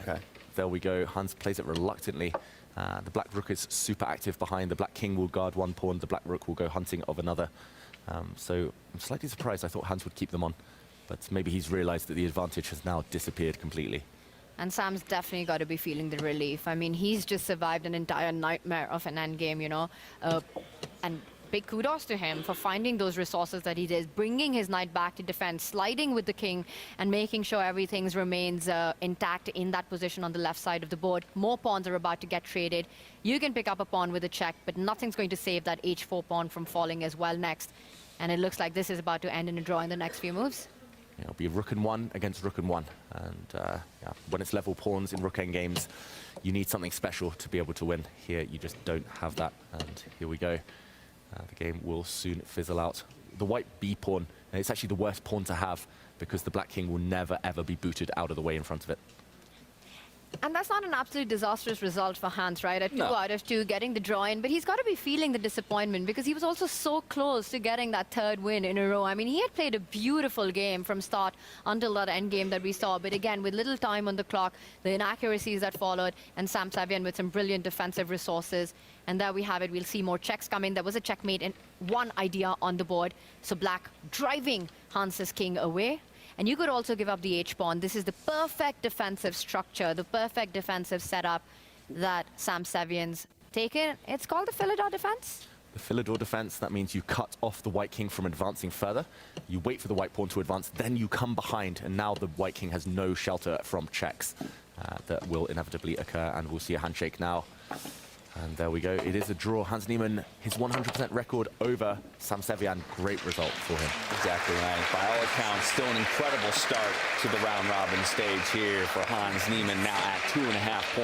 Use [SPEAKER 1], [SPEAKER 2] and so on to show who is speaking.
[SPEAKER 1] Okay, there we go. Hans plays it reluctantly. The black rook is super active behind. The black king will guard one pawn. The black rook will go hunting of another. So I'm slightly surprised. I thought Hans would keep them on. But maybe he's realized that the advantage has now disappeared completely.
[SPEAKER 2] And Sam's definitely got to be feeling the relief. I mean, he's just survived an entire nightmare of an endgame, you know. And big kudos to him for finding those resources that he did, bringing his knight back to defense, sliding with the king, and making sure everything remains intact in that position on the left side of the board. More pawns are about to get traded. You can pick up a pawn with a check, but nothing's going to save that h4 pawn from falling as well next. And it looks like this is about to end in a draw in the next few moves.
[SPEAKER 1] It'll be rook and one against rook and one. And yeah, when it's level pawns in rook end games, you need something special to be able to win. Here, you just don't have that. And here we go. The game will soon fizzle out. The white b pawn, and it's actually the worst pawn to have because the black king will never, ever be booted out of the way in front of it.
[SPEAKER 2] And that's not an absolute disastrous result for Hans, right? At 2 out of 2, getting the draw in. But he's got to be feeling the disappointment because he was also so close to getting that third win in a row. I mean, he had played a beautiful game from start until that end game that we saw. But again, with little time on the clock, the inaccuracies that followed, and Sam Sevian with some brilliant defensive resources. And there we have it. We'll see more checks coming. There was a checkmate and one idea on the board. So black driving Hans's king away. And you could also give up the h-pawn. This is the perfect defensive structure, the perfect defensive setup that Sam Sevian's taken. It's called the Philidor defense.
[SPEAKER 1] The Philidor defense, that means you cut off the white king from advancing further. You wait for the white pawn to advance, then you come behind, and now the white king has no shelter from checks that will inevitably occur, and we'll see a handshake now. And there we go. It is a draw. Hans Niemann, his 100% record over Sam Sevian. Great result for him.
[SPEAKER 3] Exactly right. By all accounts, still an incredible start to the round-robin stage here for Hans Niemann, now at 2.5 points.